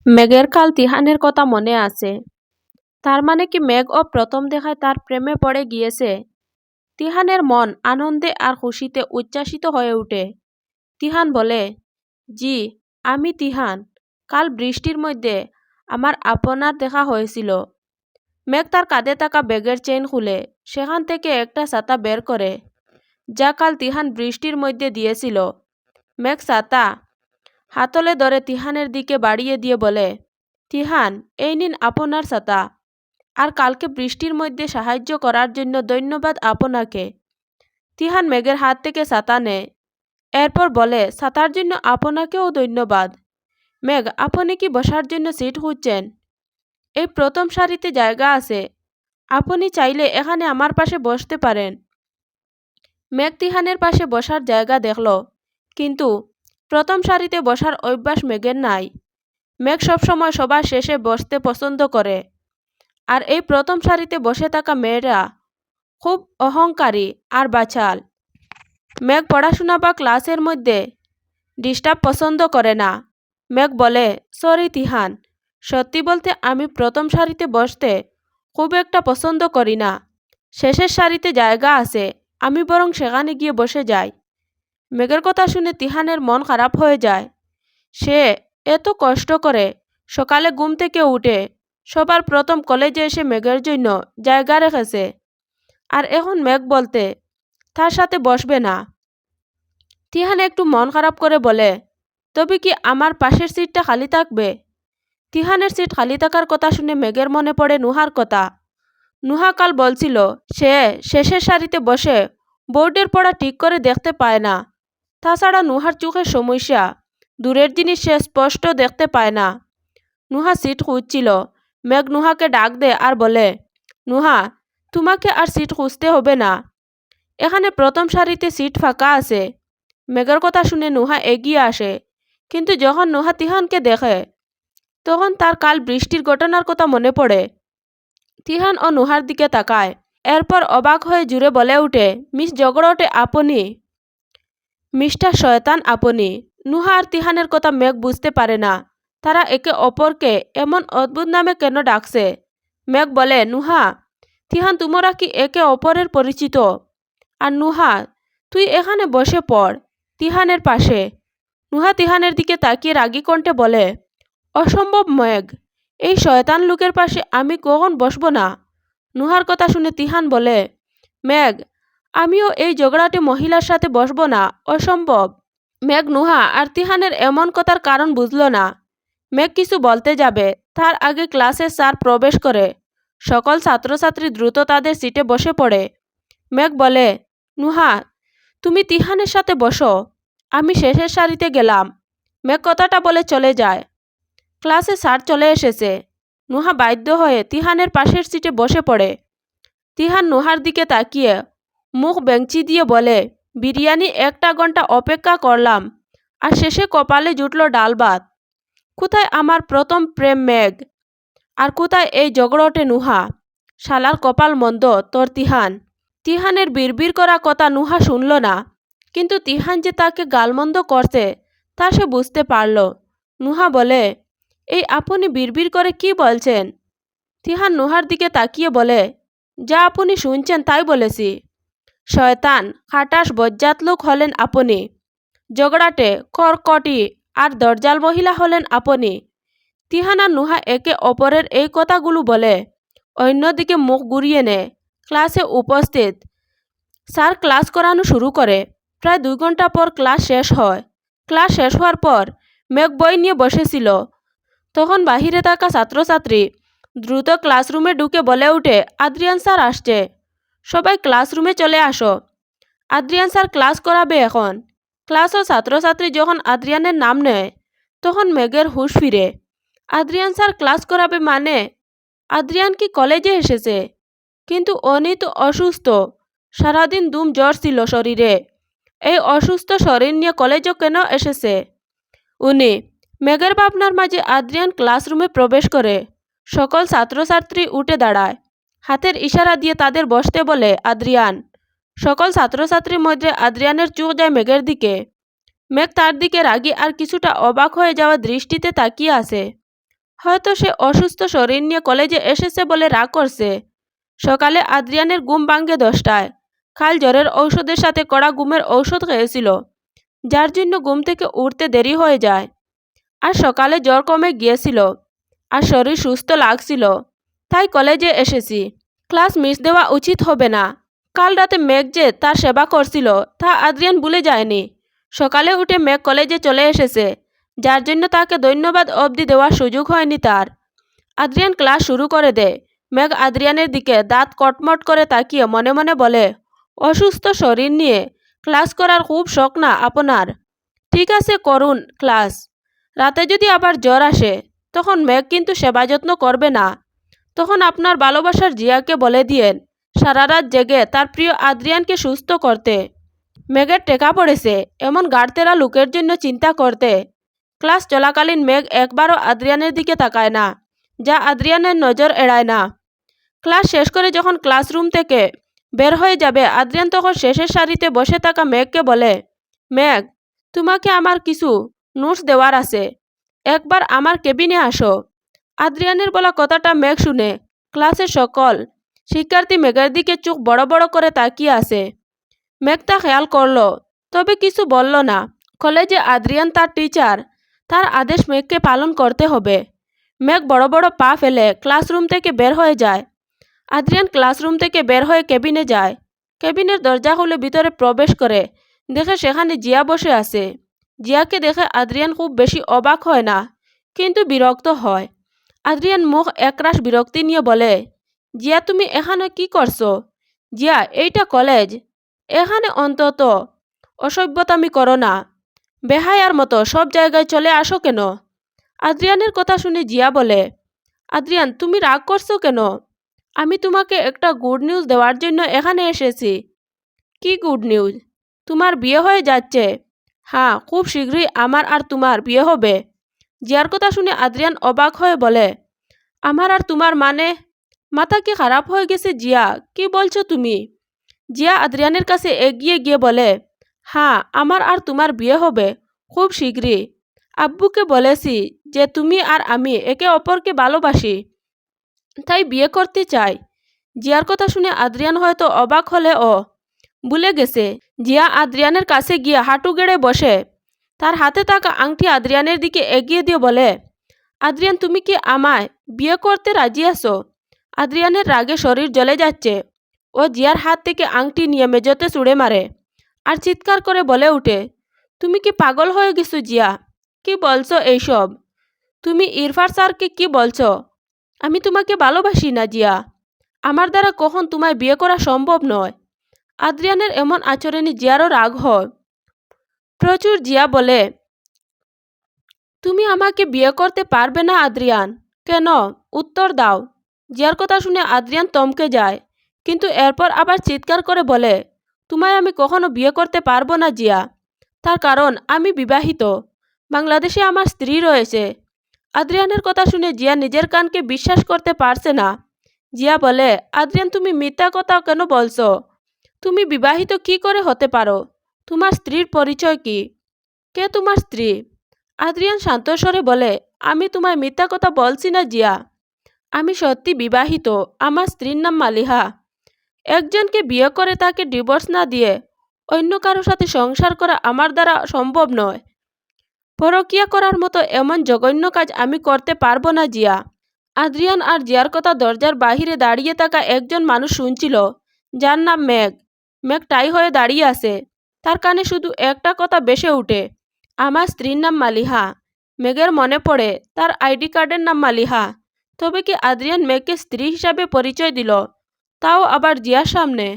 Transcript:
মেঘের কাল তিহানের কথা মনে আছে। তার মানে কি মেঘ ও প্রথম দেখায় তার প্রেমে পড়ে গিয়েছে? তিহানের মন আনন্দে আর খুশিতে উচ্ছ্বাসিত হয়ে ওঠে। তিহান বলে, জি, আমি তিহান। কাল বৃষ্টির মধ্যে আমার আপনার দেখা হয়েছিল। মেঘ তার কাঁধে থাকা ব্যাগের চেইন খুলে সেখান থেকে একটা ছাতা বের করে, যা কাল তিহান বৃষ্টির মধ্যে দিয়েছিল। মেঘ ছাতা হাতলে ধরে তিহানের দিকে বাড়িয়ে দিয়ে বলে, তিহান, এই নিন আপনার ছাতা। আর কালকে বৃষ্টির মধ্যে সাহায্য করার জন্য ধন্যবাদ আপনাকে। তিহান মেঘের হাত থেকে ছাতা নেয়। এরপর বলে, ছাতার জন্য আপনাকেও ধন্যবাদ। মেঘ, আপনি কি বসার জন্য সিট খুঁজছেন? এই প্রথম সারিতে জায়গা আছে। আপনি চাইলে এখানে আমার পাশে বসতে পারেন। মেঘ তিহানের পাশে বসার জায়গা দেখল, কিন্তু প্রথম সারিতে বসার অভ্যাস মেঘের নাই। মেঘ সবসময় সবার শেষে বসতে পছন্দ করে। আর এই প্রথম সারিতে বসে থাকা মেয়েরা খুব অহংকারী আর বাচাল। মেঘ পড়াশোনা বা ক্লাসের মধ্যে ডিস্টার্ব পছন্দ করে না। মেঘ বলে, সরি তিহান, সত্যি বলতে আমি প্রথম সারিতে বসতে খুব একটা পছন্দ করি না। শেষের সারিতে জায়গা আছে, আমি বরং সেখানে গিয়ে বসে যাই। মেঘের কথা শুনে তিহানের মন খারাপ হয়ে যায়। সে এত কষ্ট করে সকালে ঘুম থেকে উঠে সবার প্রথম কলেজে এসে মেঘের জন্য জায়গা রেখেছে, আর এখন মেঘ বলতে তার সাথে বসবে না। তিহান একটু মন খারাপ করে বলে, তবে কি আমার পাশের সিটটা খালি থাকবে? তিহানের সিট খালি থাকার কথা শুনে মেঘের মনে পড়ে নুহার কথা। নুহা কাল বলছিল সে শেষের সারিতে বসে বোর্ডের পড়া ঠিক করে দেখতে পায় না। তাছাড়া নুহার চোখের সমস্যা, দূরের জিনিস সে স্পষ্ট দেখতে পায় না। নুহা সিট খুঁজছিল। মেঘ নুহাকে ডাক দেয় আর বলে, নুহা, তোমাকে আর সিট খুঁজতে হবে না, এখানে প্রথম সারিতে সিট ফাঁকা আছে। মেঘের কথা শুনে নুহা এগিয়ে আসে, কিন্তু যখন নুহা তিহানকে দেখে তখন তার কাল বৃষ্টির ঘটনার কথা মনে পড়ে। তিহান ও নুহার দিকে তাকায়। এরপর অবাক হয়ে জুড়ে বলে উঠে, মিস জগড়টে আপনি? মিস্টার শয়তান আপনি। নুহা আর তিহানের কথা মেঘ বুঝতে পারে না তারা একে অপরকে এমন অদ্ভুত নামে কেন ডাকছে। মেঘ বলে, নুহা, তিহান তোমরা কি একে অপরের পরিচিত? আর নুহা, তুই এখানে বসে পড় তিহানের পাশে। নুহা তিহানের দিকে তাকিয়ে রাগী কণ্ঠে বলে, অসম্ভব মেঘ, এই শয়তান লোকের পাশে আমি কখন বসবো না? নুহার কথা শুনে তিহান বলে, মেঘ, আমিও এই ঝগড়াটে মহিলার সাথে বসবো না, অসম্ভব। মেঘ নুহা আর তিহানের এমন কথার কারণ বুঝল না। মেঘ কিছু বলতে যাবে তার আগে ক্লাসে স্যার প্রবেশ করে সকল ছাত্রছাত্রী দ্রুত তাদের সিটে বসে পড়ে। মেঘ বলে, নুহা, তুমি তিহানের সাথে বসো, আমি শেষের সারিতে গেলাম। মেঘ কথাটা বলে চলে যায়। ক্লাসে স্যার চলে এসেছে। নুহা বাধ্য হয়ে তিহানের পাশের সিটে বসে পড়ে। তিহান নুহার দিকে তাকিয়ে মুখ বেঞ্চি দিয়ে বলে, বিরিয়ানি 1টা ঘন্টা অপেক্ষা করলাম, আর শেষে কপালে জুটল ডাল ভাত। কোথায় আমার প্রথম প্রেম মেঘ, আর কোথায় এই জগড়টে নুহা? শালার কপাল মন্দ তোর তিহান। তিহানের বিড়বিড় করা কথা নুহা শুনল না, কিন্তু তিহান যে তাকে গালমন্দ করছে তা সে বুঝতে পারল। নুহা বলে, এই আপনি বিড়বিড় করে কি বলছেন? তিহান নুহার দিকে তাকিয়ে বলে, যা আপনি শুনছেন তাই বলেছি। শয়তান, খাটাস বজ্জাত লোক হলেন আপনি। ঝগড়াটে, কর্কটি আর দরজাল মহিলা হলেন আপনি। তিহান আর নুহা একে অপরের এই কথাগুলো বলে অন্যদিকে মুখ ঘুরিয়ে নেয়। ক্লাসে উপস্থিত স্যার ক্লাস করানো শুরু করে। প্রায় 2 ঘন্টা পর ক্লাস শেষ হয়। ক্লাস শেষ হওয়ার পর মেঘ বই নিয়ে বসেছিল। তখন বাহিরে থাকা ছাত্রছাত্রী দ্রুত ক্লাসরুমে ঢুকে বলে উঠে, আদ্রিয়ান স্যার আসছে, সবাই ক্লাসরুমে চলে আসো, আদ্রিয়ান স্যার ক্লাস করাবে এখন। ক্লাস ও ছাত্রছাত্রী যখন আদ্রিয়ানের নাম নেয় তখন মেঘের হুঁশ ফিরে। আদ্রিয়ান স্যার ক্লাস করাবে মানে? আদ্রিয়ান কি কলেজে এসেছে? কিন্তু উনি তো অসুস্থ, সারাদিন দুম জ্বর ছিল শরীরে। এই অসুস্থ শরীর নিয়ে কলেজে কেন এসেছে উনি? মেঘের ভাবনার মাঝে আদ্রিয়ান ক্লাসরুমে প্রবেশ করে। সকল ছাত্রছাত্রী উঠে দাঁড়ায়। হাতের ইশারা দিয়ে তাদের বসতে বলে আদ্রিয়ান। সকল ছাত্রছাত্রীর মধ্যে আদ্রিয়ানের চোখ যায় মেঘের দিকে। মেঘ তার দিকে রাগী আর কিছুটা অবাক হয়ে যাওয়া দৃষ্টিতে তাকিয়ে আছে। হয়তো সে অসুস্থ শরীর নিয়ে কলেজে এসেছে বলে রাগ করছে। সকালে আদ্রিয়ানের ঘুম ভাঙে 10টায়। কাল জ্বরের ঔষধের সাথে কড়া ঘুমের ঔষধ খেয়েছিল, যার জন্য ঘুম থেকে উঠতে দেরি হয়ে যায়। আর সকালে জ্বর কমে গিয়েছিল আর শরীর সুস্থ লাগছিল, তাই কলেজে এসেছি। ক্লাস মিস দেওয়া উচিত হবে না। কাল রাতে মেঘ যে তার সেবা করছিল তা আদ্রিয়ান ভুলে যায়নি। সকালে উঠে মেঘ কলেজে চলে এসেছে, যার জন্য তাকে ধন্যবাদ অবধি দেওয়ার সুযোগ হয়নি তার। আদ্রিয়ান ক্লাস শুরু করে দেয়। মেঘ আদ্রিয়ানের দিকে দাঁত কটমট করে তাকিয়ে মনে মনে বলে, অসুস্থ শরীর নিয়ে ক্লাস করার খুব শখ না আপনার? ঠিক আছে, করুন ক্লাস। রাতে যদি আবার জ্বর আসে তখন মেঘ কিন্তু সেবা যত্ন করবে না। তখন আপনার ভালোবাসার জিয়াকে বলে দিয়েন সারা রাত জেগে তার প্রিয় আদ্রিয়ানকে সুস্থ করতে। মেঘের টেকা পড়েছে এমন গাড়তেরা লোকের জন্য চিন্তা করতে। ক্লাস চলাকালীন মেঘ একবারও আদ্রিয়ানের দিকে তাকায় না, যা আদ্রিয়ানের নজর এড়ায় না। ক্লাস শেষ করে যখন ক্লাসরুম থেকে বের হয়ে যাবে আদ্রিয়ান তখন শেষের সারিতে বসে থাকা মেঘকে বলে, মেঘ, তোমাকে আমার কিছু নোটস দেওয়ার আছে, একবার আমার কেবিনে আসো। আদ্রিয়ানের বলা কথাটা মেঘ শুনে ক্লাসের সকল শিক্ষার্থী মেঘের দিকে চোখ বড় বড় করে তাকিয়ে আছে। মেঘ তা খেয়াল করলো, তবে কিছু বলল না। কলেজে আদ্রিয়ান তার টিচার, তার আদেশ মেঘকে পালন করতে হবে। মেঘ বড় বড় পা ফেলে ক্লাসরুম থেকে বের হয়ে যায়। আদ্রিয়ান ক্লাসরুম থেকে বের হয়ে কেবিনে যায়। কেবিনের দরজা খুলে ভিতরে প্রবেশ করে দেখে সেখানে জিয়া বসে আছে। জিয়াকে দেখে আদ্রিয়ান খুব বেশি অবাক হয় না, কিন্তু বিরক্ত হয়। আদ্রিয়ান মুখ একরাশ বিরক্তি নিয়ে বলে, জিয়া তুমি এখানে কি করছো? জিয়া, এইটা কলেজ, এখানে অন্তত অসভ্যতামি করো না। বেহায়ার মতো সব জায়গায় চলে আসো কেন? আদ্রিয়ানের কথা শুনে জিয়া বলে, আদ্রিয়ান তুমি রাগ করছো কেন? আমি তোমাকে একটা গুড নিউজ দেওয়ার জন্য এখানে এসেছি। কি গুড নিউজ? তোমার বিয়ে হয়ে যাচ্ছে। হ্যাঁ, খুব শীঘ্রই আমার আর তোমার বিয়ে হবে। জিয়ার কথা শুনে আদ্রিয়ান অবাক হয়ে বলে, আমার আর তোমার মানে? মাথা কি খারাপ হয়ে গেছে জিয়া? কি বলছো তুমি? জিয়া আদ্রিয়ানের কাছে এগিয়ে গিয়ে বলে, হ্যাঁ, আমার আর তোমার বিয়ে হবে খুব শীঘ্রই। আব্বুকে বলেছি যে তুমি আর আমি একে অপরকে ভালোবাসি, তাই বিয়ে করতে চাই। জিয়ার কথা শুনে আদ্রিয়ান হয়তো অবাক হলেও ভুলে গেছে। জিয়া আদ্রিয়ানের কাছে গিয়ে হাঁটু গেড়ে বসে তার হাতে থাকা আংটি আদ্রিয়ানের দিকে এগিয়ে দিয়ে বলে, আদ্রিয়ান তুমি কি আমায় বিয়ে করতে রাজি আছো? আদ্রিয়ানের রাগে শরীর জ্বলে যাচ্ছে। ও জিয়ার হাত থেকে আংটি নিয়ে মেঝেতে ছুঁড়ে মারে আর চিৎকার করে বলে ওঠে, তুমি কি পাগল হয়ে গেছো জিয়া? কি বলছো এইসব? তুমি ইরফান স্যারকে কি বলছো? আমি তোমাকে ভালোবাসি না জিয়া। আমার দ্বারা কখন তোমায় বিয়ে করা সম্ভব নয়। আদ্রিয়ানের এমন আচরণে জিয়ারও রাগ হয় প্রচুর। জিয়া বলে, তুমি আমাকে বিয়ে করতে পারবে না আদ্রিয়ান। কেন? উত্তর দাও। জিয়ার কথা শুনে আদ্রিয়ান থমকে যায়, কিন্তু এরপর আবার চিৎকার করে বলে, তোমায় আমি কখনো বিয়ে করতে পারবো না জিয়া। তার কারণ আমি বিবাহিত। বাংলাদেশে আমার স্ত্রী রয়েছে। আদ্রিয়ানের কথা শুনে জিয়া নিজের কানকে বিশ্বাস করতে পারছে না। জিয়া বলে, আদ্রিয়ান তুমি মিথ্যা কথা কেন বলছো? তুমি বিবাহিত কি করে হতে পারো? তোমার স্ত্রীর পরিচয় কি? কে তোমার স্ত্রী? আদ্রিয়ান শান্ত স্বরে বলে, আমি তোমায় মিথ্যা কথা বলছি না জিয়া। আমি সত্যি বিবাহিত। আমার স্ত্রীর নাম মালিহা। একজনকে বিয়ে করে তাকে ডিভোর্স না দিয়ে অন্য কারোর সাথে সংসার করা আমার দ্বারা সম্ভব নয়। পরকীয়া করার মতো এমন জঘন্য কাজ আমি করতে পারবো না জিয়া। আদ্রিয়ান আর জিয়ার কথা দরজার বাহিরে দাঁড়িয়ে থাকা একজন মানুষ শুনছিল, যার নাম মেঘ। মেঘ টাই হয়ে দাঁড়িয়ে আছে। তার কানে শুধু একটা কথা ভেসে ওঠে, আমার স্ত্রীর নাম মালিহা। মেঘের মনে পড়ে তার আইডি কার্ডের নাম মালিহা। তবে কি আদ্রিয়ান মেঘকে স্ত্রী হিসাবে পরিচয় দিল, তাও আবার জিয়ার সামনে?